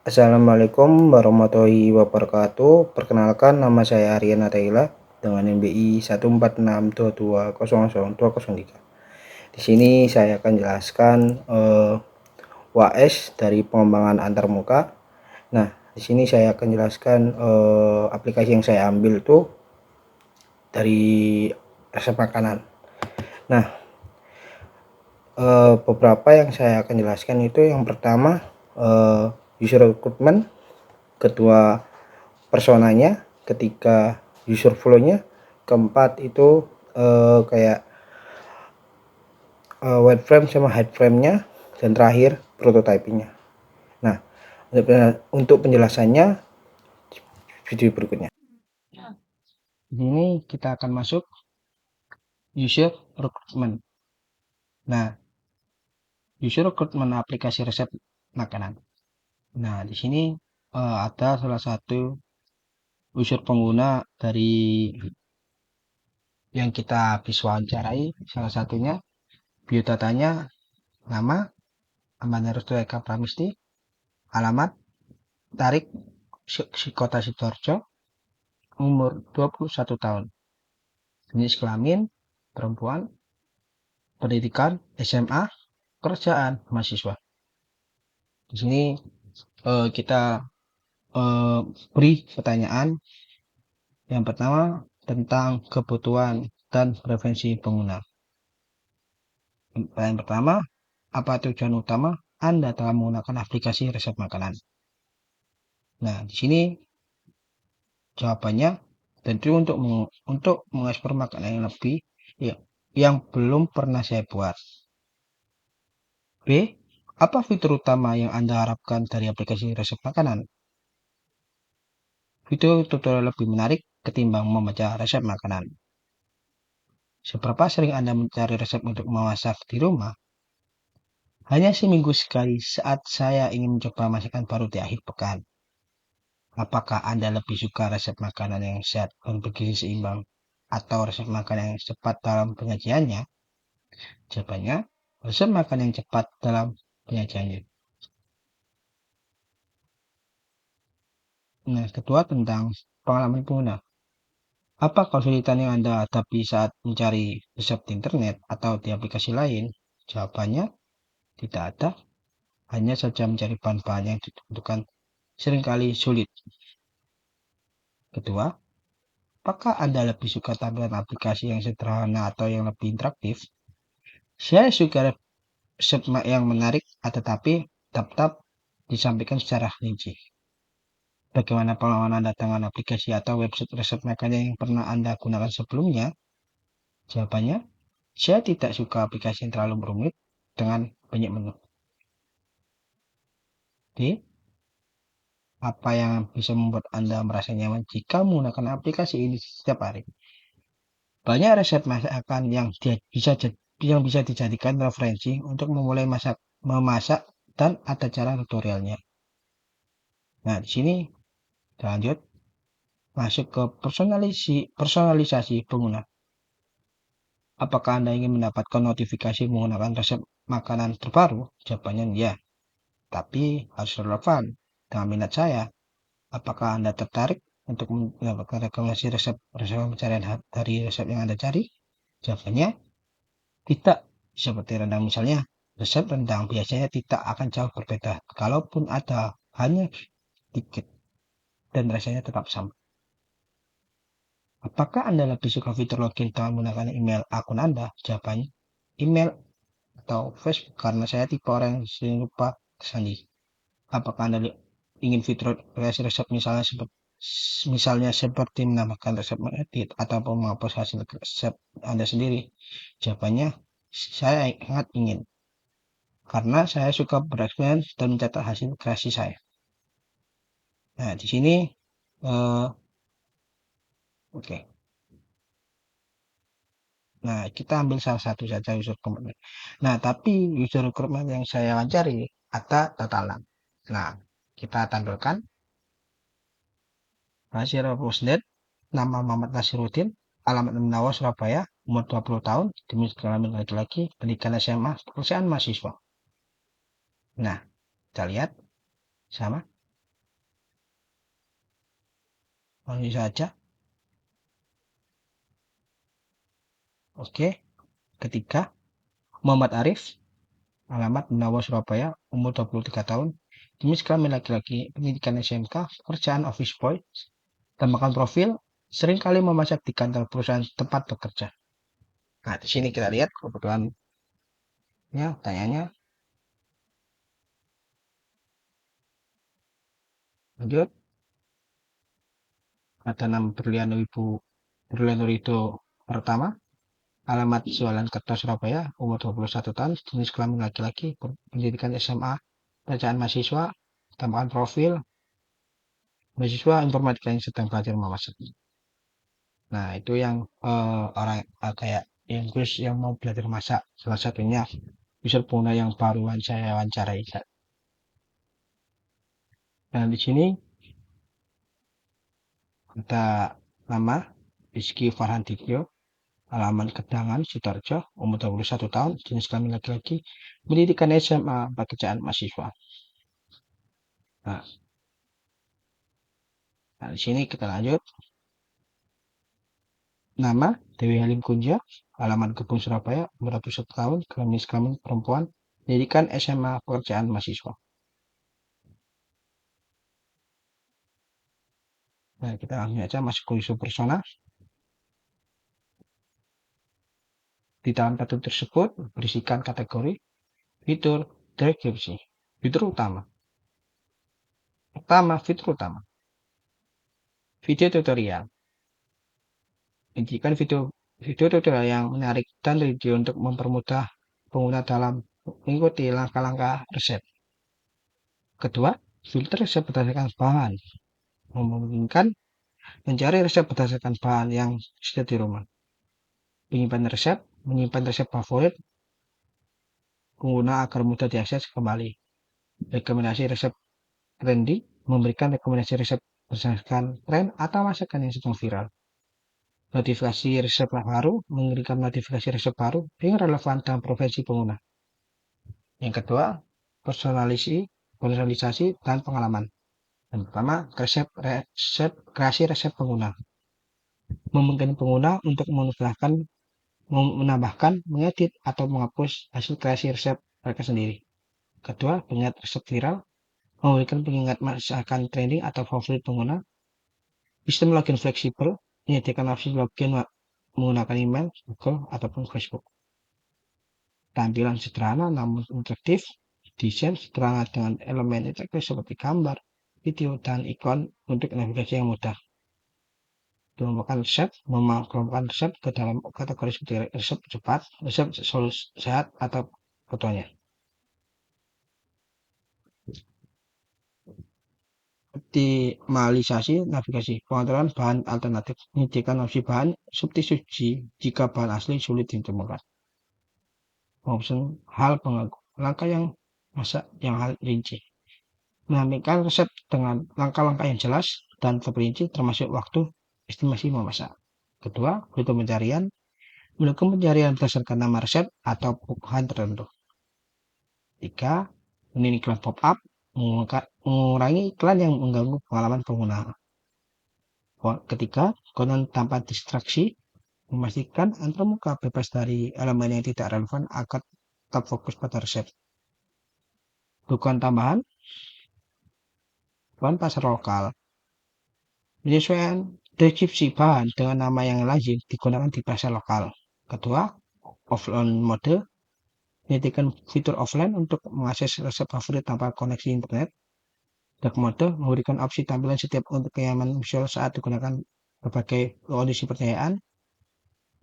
Assalamualaikum warahmatullahi wabarakatuh. Perkenalkan, nama saya Aryan Ataila dengan NBI 14622000203. Di sini saya akan jelaskan WAS dari pengembangan antarmuka. Nah, di sini saya akan jelaskan aplikasi yang saya ambil tuh dari resep makanan. Nah, beberapa yang saya akan jelaskan itu yang pertama user recruitment, kedua personanya, ketiga user flow-nya, keempat itu kayak wireframe sama headframe-nya, dan terakhir prototyping-nya. Nah, untuk penjelasannya video berikutnya. Di sini kita akan masuk user recruitment. Nah, user recruitment aplikasi resep makanan. Nah, di sini ada salah satu user pengguna dari yang kita habis wawancarai, salah satunya biodatanya nama Amanda Restu Eka Pramisti, alamat Tarik Kota Sidoarjo, umur 21 tahun, jenis kelamin perempuan, pendidikan SMA, kerjaan mahasiswa. Di sini kita beri pertanyaan. Yang pertama tentang kebutuhan dan preferensi pengguna. Pertanyaan pertama, apa tujuan utama Anda dalam menggunakan aplikasi resep makanan? Nah, di sini jawabannya tentu untuk mengekspor makanan yang lebih ya, yang belum pernah saya buat. B. Apa fitur utama yang Anda harapkan dari aplikasi resep makanan? Fitur tutorial lebih menarik ketimbang membaca resep makanan. Seberapa sering Anda mencari resep untuk memasak di rumah? Hanya seminggu sekali saat saya ingin mencoba masakan baru di akhir pekan. Apakah Anda lebih suka resep makanan yang sehat dan bergizi seimbang atau resep makanan yang cepat dalam penyajiannya? Jawabannya, resep makanan yang cepat dalam penyajiannya. Nah, kedua tentang pengalaman pengguna. Apa kesulitan yang Anda hadapi saat mencari resep di internet atau di aplikasi lain? Jawabannya, tidak ada. Hanya saja mencari bahan-bahan yang dibutuhkan seringkali sulit. Kedua, apakah Anda lebih suka tampilan aplikasi yang sederhana atau yang lebih interaktif? Saya suka resep yang menarik, tetapi tetap disampaikan secara rinci. Bagaimana pengalaman Anda dengan aplikasi atau website resep makanan yang pernah Anda gunakan sebelumnya? Jawabannya, saya tidak suka aplikasi yang terlalu rumit dengan banyak menu. D. Apa yang bisa membuat Anda merasa nyaman jika menggunakan aplikasi ini setiap hari? Banyak resep masakan yang bisa dijadikan referensi untuk memulai memasak dan ada cara tutorialnya. Nah, di sini lanjut masuk ke personalisasi pengguna. Apakah Anda ingin mendapatkan notifikasi menggunakan resep makanan terbaru? Jawabannya ya, tapi harus relevan dengan minat saya. Apakah Anda tertarik untuk mendapatkan rekomendasi resep pencarian dari resep yang Anda cari? Jawabannya tidak. Seperti rendang misalnya, resep rendang biasanya tidak akan jauh berbeda. Kalaupun ada hanya sedikit dan rasanya tetap sama. Apakah Anda lebih suka fitur login dengan menggunakan email akun Anda? Jawabannya email atau Facebook karena saya tipe orang yang sering lupa sandi. Apakah Anda ingin fitur resep misalnya seperti menambahkan resep mengedit ataupun menghapus hasil resep Anda sendiri? Jawabannya saya sangat ingin. Karena saya suka bereksperimen dan mencatat hasil kreasi saya. Nah, di sini oke. Nah, kita ambil salah satu saja user recruitment. Nah, tapi user recruitment yang saya wawancari ada totalan. Nah, kita tampilkan Nasir Rusdet, nama Muhammad Nasiruddin, alamat Menawa, Surabaya, umur 20 tahun, jenis kelamin laki-laki, pendidikan SMA, pekerjaan mahasiswa. Nah, kita lihat sama. Langsung saja. Oke. Ketiga, Muhammad Arif, alamat Menawa Surabaya, umur 23 tahun, jenis kelamin laki-laki, pendidikan SMK, pekerjaan office boy, tambahkan profil, seringkali memasak di kantor perusahaan tempat bekerja. Nah, di sini kita lihat kebetulan ya tanyanya. Lanjut, ada nama Berlian Ibu Berlian itu pertama, alamat jualan kertas Surabaya, umur 21 tahun, jenis kelamin laki-laki, pendidikan SMA, bacaan mahasiswa, tambahkan profil, mahasiswa informatika yang sedang belajar memasak. Nah, itu yang orang kayak Inggris yang mau belajar masak. Salah satunya user Puna yang baruan saya wawancarai. Nah, di sini ada nama Rizky Farhan Dikyo, halaman Kedangan, Sidoarjo, umur 21 tahun, jenis kelamin laki-laki, pendidikan SMA, pekerjaan mahasiswa. Nah, di sini kita lanjut. Nama Dewi Halim Kunja, halaman Gebung Surabaya, umur 21 tahun, kelamin perempuan, pendidikan SMA, pekerjaan mahasiswa. Nah, kita langsung aja masuk ke isu personal. Di dalam kartu tersebut berisikan kategori fitur deskripsi. Fitur utama. Pertama, fitur utama. Video tutorial. Intikan video tutorial yang menarik dan video untuk mempermudah pengguna dalam mengikuti langkah-langkah resep. Kedua, filter resep berdasarkan bahan. Memungkinkan mencari resep berdasarkan bahan yang sudah di rumah. Menyimpan resep favorit pengguna agar mudah diakses kembali. Rekomendasi resep trendy, memberikan rekomendasi resep berdasarkan tren atau masakan yang sedang viral. Notifikasi resep baru, memberikan notifikasi resep baru yang relevan dan profesi pengguna. Yang kedua, personalisasi dan pengalaman. Yang pertama, kreasi resep pengguna. Memungkinkan pengguna untuk menambahkan, mengedit, atau menghapus hasil kreasi resep mereka sendiri. Kedua, pengingat resep viral, memberikan pengingat masakan trending atau favorit pengguna. Sistem login fleksibel, menyediakan opsi login menggunakan email, Google, ataupun Facebook. Tampilan sederhana namun interaktif, desain sederhana dengan elemen interaktif seperti gambar, video, dan ikon untuk navigasi yang mudah. Kelompokkan resep ke dalam kategori seperti resep cepat, resep solusi sehat, atau fotonya. Optimalisasi navigasi, pengaturan bahan alternatif, menyediakan opsi bahan substitusi jika bahan asli sulit ditemukan. Option hal pengaku, langkah yang masak yang hal rinci. Menampilkan resep dengan langkah-langkah yang jelas dan terperinci termasuk waktu estimasi memasak. Kedua, fitur pencarian, melakukan pencarian berdasarkan nama resep atau bahan tertentu. Tiga, ini iklan pop-up, mengurangi iklan yang mengganggu pengalaman pengguna. Ketiga, konten tanpa distraksi, memastikan antarmuka bebas dari elemen yang tidak relevan agar tetap fokus pada resep. Dukungan tambahan, bahan pasar lokal. Penyesuaian deskripsi bahan dengan nama yang lazim digunakan di pasar lokal. Kedua, offline mode, menyediakan fitur offline untuk mengakses resep favorit tanpa koneksi internet. Dark mode memberikan opsi tampilan setiap untuk kenyamanan visual saat digunakan berbagai kondisi percayaan.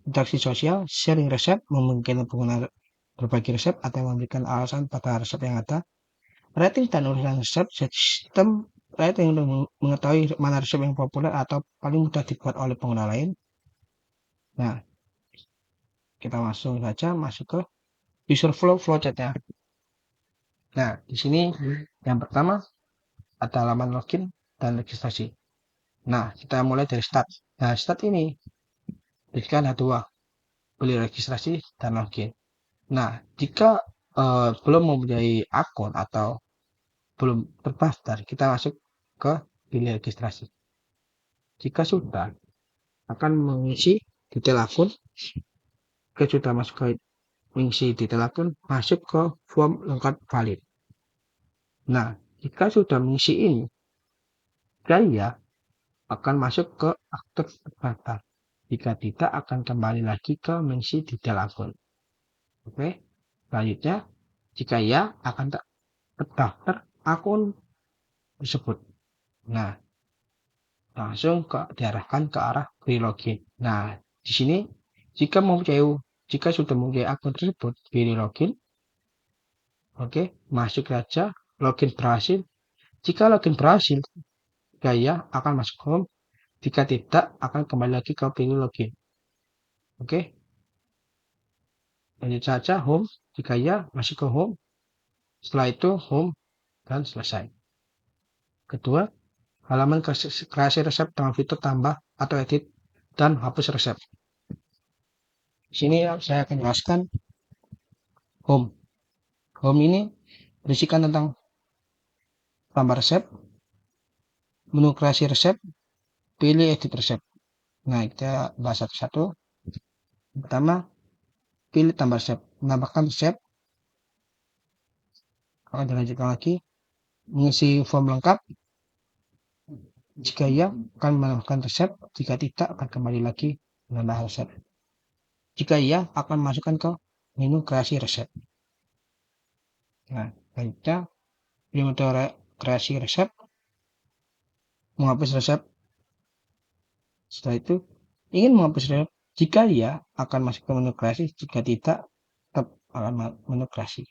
Interaksi sosial, sharing resep, memungkinkan pengguna berbagi resep atau memberikan alasan pada resep yang ada. Rating dan urusan resep, sistem rating untuk mengetahui mana resep yang populer atau paling mudah dibuat oleh pengguna lain. Nah, kita masuk ke user flowchartnya. Nah, di sini yang pertama ada halaman login dan registrasi. Nah, kita mulai dari start. Nah, start ini ada dua, pilih registrasi dan login. Nah, jika belum mempunyai akun atau belum terdaftar, kita masuk ke pilih registrasi. Jika sudah, akan mengisi detail akun. Jika sudah masuk ke mengisi detail akun, masuk ke form lengkap valid. Nah, jika sudah mengisi ini, saya akan masuk ke aktif terdaftar. Jika tidak, akan kembali lagi ke mengisi detail akun. Oke, selanjutnya, jika ya, akan terdaftar akun tersebut. Nah, langsung diarahkan ke arah free login. Nah, di sini jika sudah mempunyai akun tersebut, pilih login. Oke, masuk saja, login berhasil. Jika login berhasil, saya akan masuk home. Jika tidak, akan kembali lagi ke pilih login. Oke, lanjut saja home. Jika ya, masuk ke home. Setelah itu home dan selesai. Kedua, halaman kreasi resep dengan fitur tambah atau edit dan hapus resep. Di sini saya akan jelaskan home. Home ini berisikan tentang tambah resep, menu kreasi resep, pilih edit resep. Nah, kita bahas satu-satu. Pertama, pilih tambah resep. Menambahkan resep. Akan dilanjutkan lagi. Mengisi form lengkap. Jika ya, akan menambahkan resep. Jika tidak, akan kembali lagi menambah resep. Jika iya, akan masukkan ke menu kreasi resep. Nah, selanjutnya, pilih metode kreasi resep. Menghapus resep. Setelah itu, ingin menghapus resep. Jika iya, akan masuk ke menu kreasi. Jika tidak, tetap akan menu kreasi.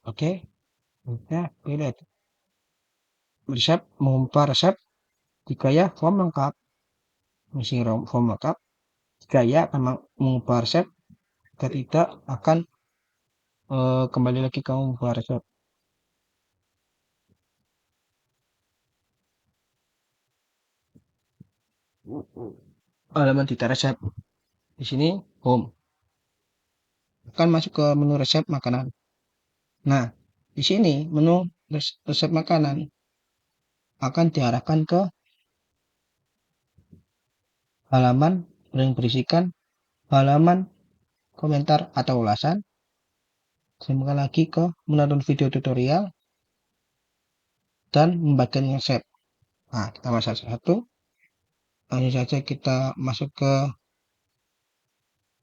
Oke, selanjutnya pilih resep, mengubah resep. Jika ya, form lengkap. Mengisi form lengkap. Jika ya, akan mengubah resep. Jika tidak, akan kembali lagi ke mengubah resep. Halaman detail resep. Di sini home. Akan masuk ke menu resep makanan. Nah, di sini menu resep makanan akan diarahkan ke halaman yang berisikan halaman komentar atau ulasan. Kembali lagi ke menonton video tutorial dan membagikan resep. Nah, kita masuk satu. Langsung saja kita masuk ke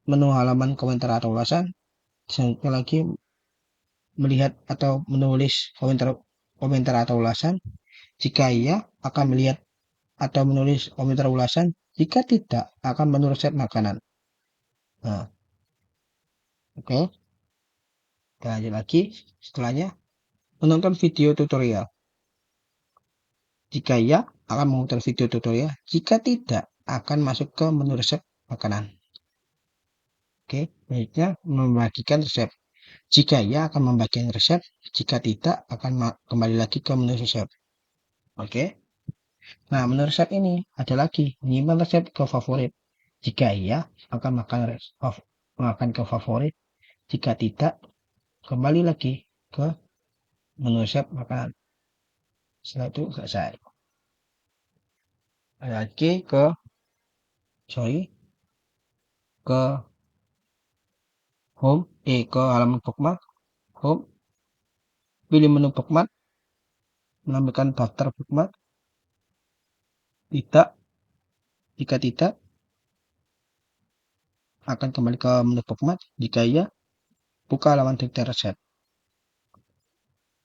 menu halaman komentar atau ulasan. Selanjutnya lagi melihat atau menulis komentar atau ulasan. Jika iya, akan melihat atau menulis komentar ulasan. Jika tidak, akan menu resep makanan. Nah, oke. Kita lanjut lagi. Setelahnya, menonton video tutorial. Jika iya, akan menonton video tutorial. Jika tidak, akan masuk ke menu resep makanan. Oke, selanjutnya membagikan resep. Jika iya, akan membagikan resep. Jika tidak, akan kembali lagi ke menu resep. Oke. Nah, menu resep ini ada lagi menyimpan resep ke favorit. Jika iya, akan makan ke favorit. Jika tidak, kembali lagi ke menu resep makanan. Setelah itu selesai. Lagi ke home, ke halaman bookmark, home, pilih menu bookmark, menampilkan daftar bookmark. Tidak, jika tidak, akan kembali ke menu bookmark. Jika iya, buka halaman detail resep.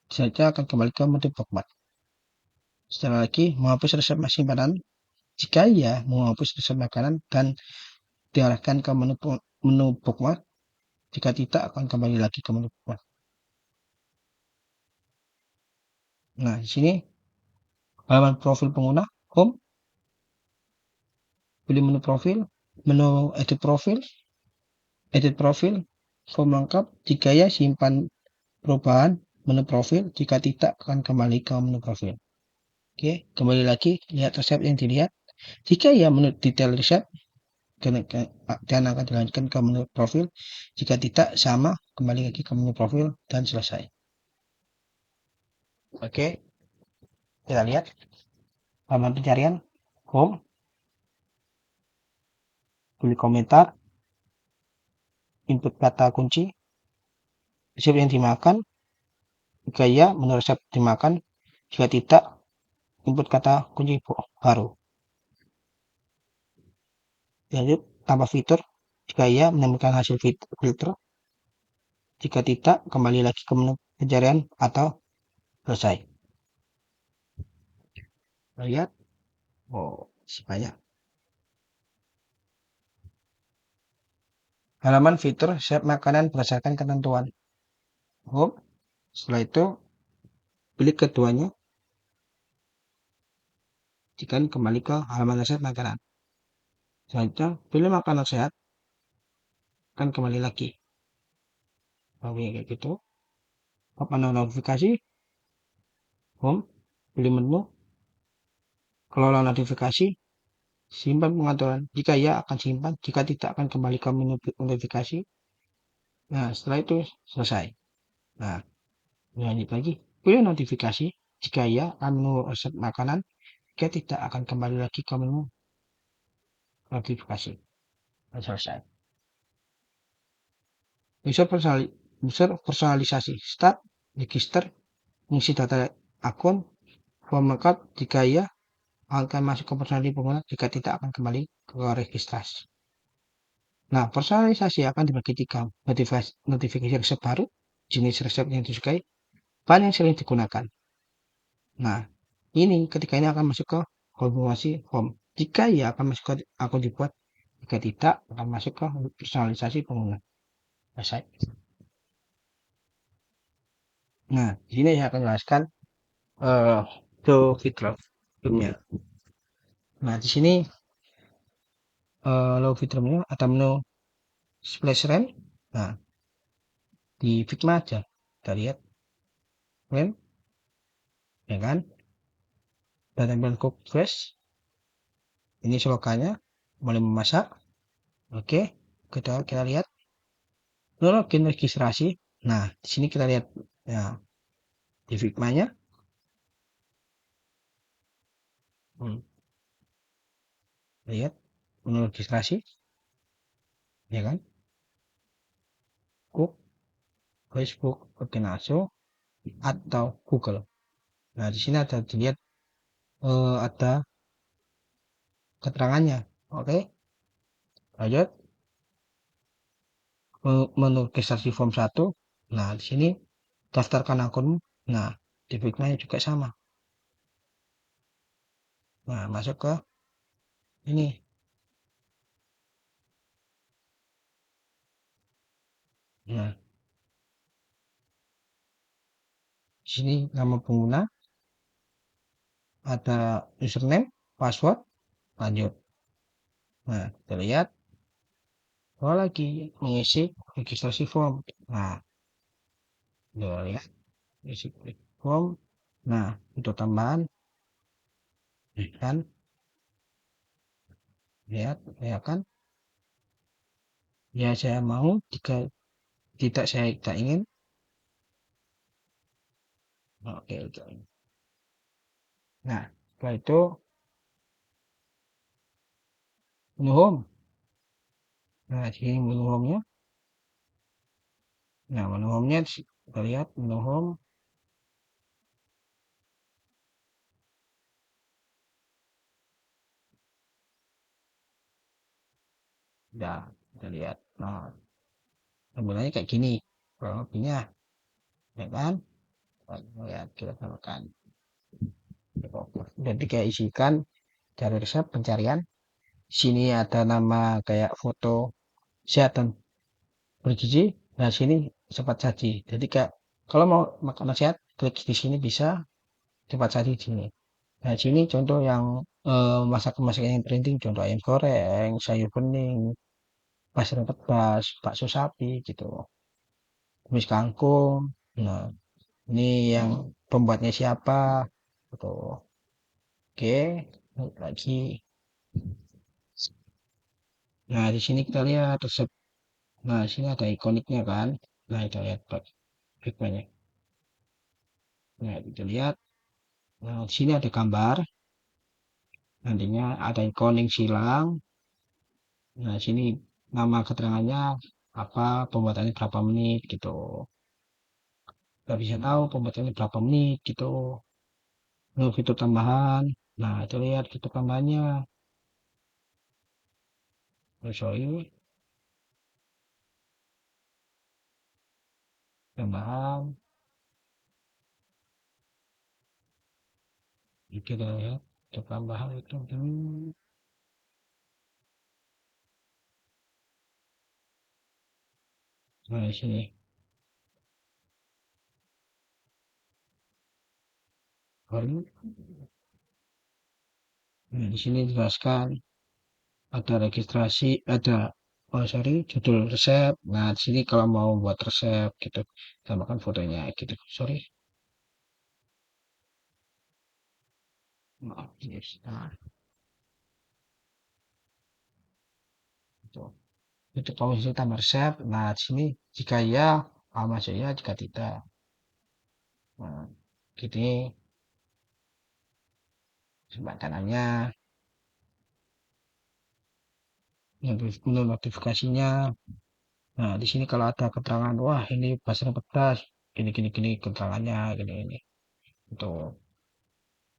Saja akan kembali ke menu bookmark. Setelah lagi, menghapus resep simpanan. Jika iya, menghapus resep makanan dan diarahkan ke menu bookmark. Jika tidak, akan kembali lagi ke menu bookmark. Nah, di sini halaman profil pengguna, home, pilih menu profil, menu edit profil, form lengkap. Jika ya, simpan perubahan menu profil. Jika tidak, akan kembali ke menu profil. Oke, kembali lagi lihat resep yang dilihat. Jika ya, menu detail resep dan akan dilanjutkan ke menu profil. Jika tidak, sama, kembali lagi ke menu profil dan selesai. Oke, kita lihat halaman pencarian home, pilih komentar, input kata kunci, resep yang dimakan, jika iya, menu resep dimakan, jika tidak, input kata kunci baru. Lanjut, tambah fitur, jika iya, menemukan hasil filter, jika tidak, kembali lagi ke menu pencarian atau selesai. Lihat, oh, banyak. Halaman fitur resep makanan berdasarkan ketentuan. Home, setelah itu, pilih keduanya, jika kembali ke halaman resep makanan. Selanjutnya, pilih makanan sehat, kan kembali lagi. Oke, kayak gitu. Apa notifikasi? Home, pilih menu, kelola notifikasi, simpan pengaturan. Jika ya akan simpan, jika tidak akan kembali ke menu notifikasi. Nah, setelah itu selesai. Nah, lanjut lagi. Pilih notifikasi. Jika ya, akan menu resep makanan. Jika tidak akan kembali lagi ke menu notifikasi. Nah, selesai. User personalisasi. Start, register, mengisi data akun, form account. Jika ya, akan masuk ke personalisasi pengguna. Jika tidak akan kembali ke registrasi. Nah, personalisasi akan dibagi tiga. Notifikasi resep baru, jenis resep yang disukai, bahan yang sering digunakan. Nah, ini ketika ini akan masuk ke konfirmasi home. Jika ya akan masuk ke akun dibuat, jika tidak akan masuk ke personalisasi pengguna. Selesai. Nah, di sini saya akan jelaskan to fiturnya. Nah, di sini low fiturnya ada menu splash RAM. Nah, di Figma aja. Kita lihat RAM, ya kan? Dan tempel cook fresh. Ini slogannya, mulai memasak. Oke, kita lihat. Login registrasi. Nah, di sini kita lihat ya di Figma-nya. Lihat menu registrasi, ya kan? Cook, Facebook, Organiso, atau Google. Nah, di sini ada dilihat ada keterangannya. Oke, lanjut menu registrasi form 1. Nah, di sini daftarkan akunmu. Nah, di Figma juga sama. Nah, masuk ke ini. Nah, di sini nama pengguna, ada username, password, lanjut. Nah, kita lihat lagi mengisi registrasi form. Nah, lihat isi form. Nah, untuk tambahan, kan, lihat, ya kan, ya saya mau, jika tidak saya tak ingin. Oke, oke. Nah, setelah itu menu home. Nah, sini menu home-nya. Nah, menu home-nya kita lihat menu home. Nah, kita lihat. Nah, tampilannya kayak gini. Kurang lebihnya, ya kan? Lihat, kita tambahkan. Jadi kayak isikan cari resep pencarian. Sini ada nama kayak foto kesehatan bergizi. Nah, sini cepat saji. Jadi kayak kalau mau makan sehat, klik di sini bisa cepat saji di sini. Nah, sini contoh yang masakan-masakan yang trending, contoh ayam goreng, sayur bening, pasir tebas, bakso sapi gitu. Tumis kangkung. Nah, ini yang pembuatnya siapa? Gitu. Oke, lagi. Nah, di sini kita lihat resep. Nah, di sini ada ikoniknya kan. Nah, kita lihat backgroundnya. Nah, kita lihat. Nah, di sini ada gambar. Nantinya ada ikoning silang. Nah, sini nama keterangannya apa, pembuatannya berapa menit gitu. Nggak bisa tahu pembuatannya berapa menit gitu. Lalu fitur tambahan. Nah, itu lihat fitur tambahannya. I'll show you tambahan. Kita lihat fitur tambahan itu. Nah, di sini. Lalu, nah, di sini dijelaskan ada registrasi, ada oh sorry, judul resep. Nah, di sini kalau mau buat resep gitu, tambahkan fotonya gitu. Sorry. Maaf, yes. Nah, itu. Itu posisi tambah resep. Nah, di sini jika ya, masuk ya, jika tidak. Nah, gini makanannya, notifikasinya. Nah, di sini kalau ada keterangan, wah ini pasarnya pedas, gini keterangannya, gini. Itu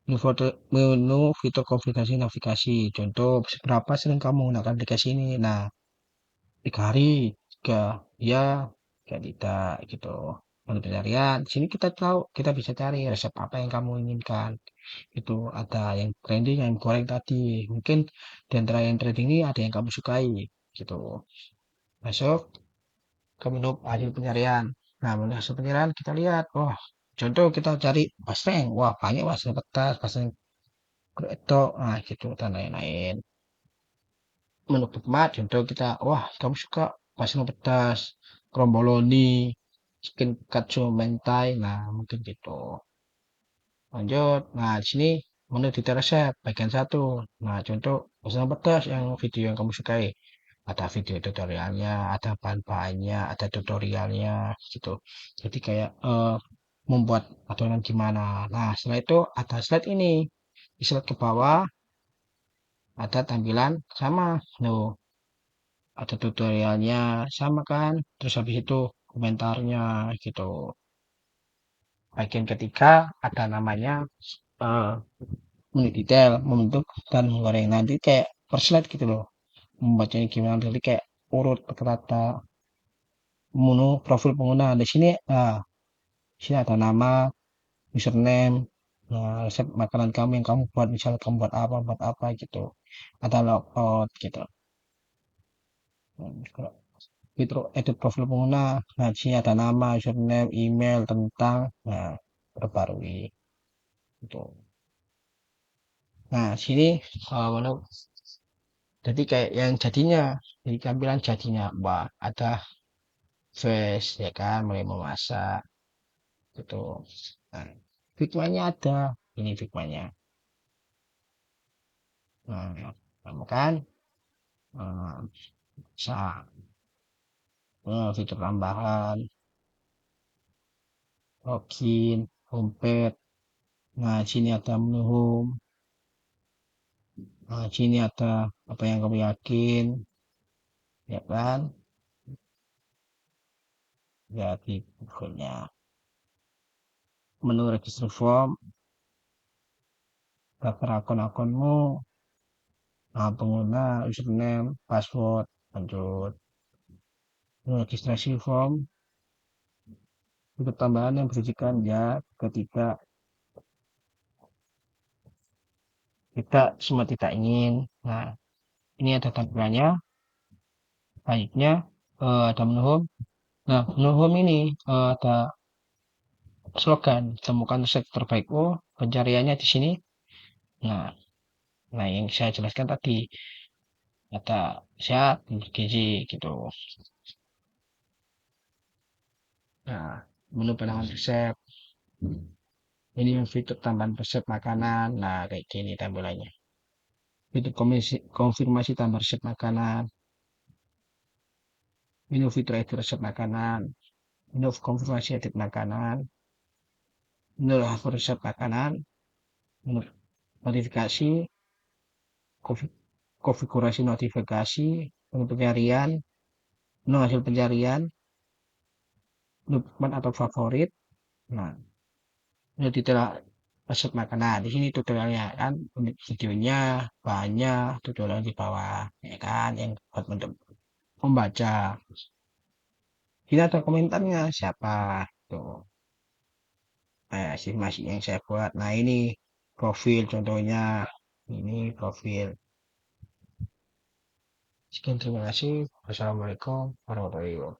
menu fitur konfigurasi navigasi. Contoh, seberapa sering kamu menggunakan aplikasi ini? Nah, 3 hari, 3 ya, 3 tidak gitu. Menu pencarian, di sini kita tahu, kita bisa cari resep apa yang kamu inginkan. Itu ada yang trending, yang goreng tadi. Mungkin di antara yang trending ini ada yang kamu sukai gitu. Masuk ke menu hasil pencarian. Nah, menu hasil pencarian kita lihat, wah, contoh kita cari basreng, wah banyak basreng petas, basreng kreatok, nah gitu dan lain-lain. Menu nikmat, contoh kita, wah kamu suka basreng petas, kromboloni, chicken katsu mentai, nah mungkin gitu. Lanjut, nah di sini menu detail resep bagian satu. Nah contoh basreng petas yang video yang kamu sukai. Ada video tutorialnya, ada bahan-bahannya, ada tutorialnya gitu. Jadi kayak membuat adonan gimana. Nah, setelah itu ada slide ini. Di slide ke bawah ada tampilan sama. Loh, ada tutorialnya sama kan. Terus habis itu komentarnya gitu. Bagian ketiga ada namanya eh menu detail, membentuk dan menggoreng. Nanti kayak per slide gitu loh. Membacanya gimana. Jadi kayak urut rata menu profil pengguna. Di sini, di sini ada nama, username, nah, resep makanan kamu yang kamu buat, misal kamu buat apa gitu. Ada logout gitu. Kalau fitur edit profil pengguna, nah di sini ada nama, username, email, tentang, nah, perbarui gitu. Nah, sini jadi kayak yang jadinya, jadi tampilan jadinya, wah, ada face ya kan, mulai memasak gitu. Nah, Figma-nya ada, ini Figma-nya. Nah, kamu kan, eh, bisa fitur tambahan, login, homepage. Nah, sini ada menu home. Nah, sini ada apa yang kamu yakin, ya kan? Ya, di bukunya. Menu register form, daftar akun-akunmu, nah, pengguna, username, password, lanjut. Menu registrasi form, fitur tambahan yang berisikan ya, ketika kita semua tidak ingin. Nah, ini ada tampilannya, baiknya ada menu home. Nah, menu home ini ada slogan temukan resep terbaikmu, pencariannya di sini. Nah, nah yang saya jelaskan tadi ada sehat, bergizi gitu. Nah, menu penanganan resep. Ini fitur tambahan resep makanan. Nah, kayak gini tampilannya. Fitur konfirmasi tambah resep makanan. Menu fitur edit resep makanan. Menu konfirmasi edit makanan. Menu hapus resep makanan. Menu notifikasi. konfigurasi notifikasi untuk pencarian, menu hasil pencarian, bookmark atau favorit. Nah, ini detail resep makanan. Di sini tutorialnya kan, videonya banyak, tutorial di bawah, ya kan, yang buat untuk membaca. Ini ada komentarnya siapa tuh. Nah, masih yang saya buat. Nah, ini profil contohnya. Ini profil. Sekian terima kasih. Wassalamualaikum warahmatullahi wabarakatuh.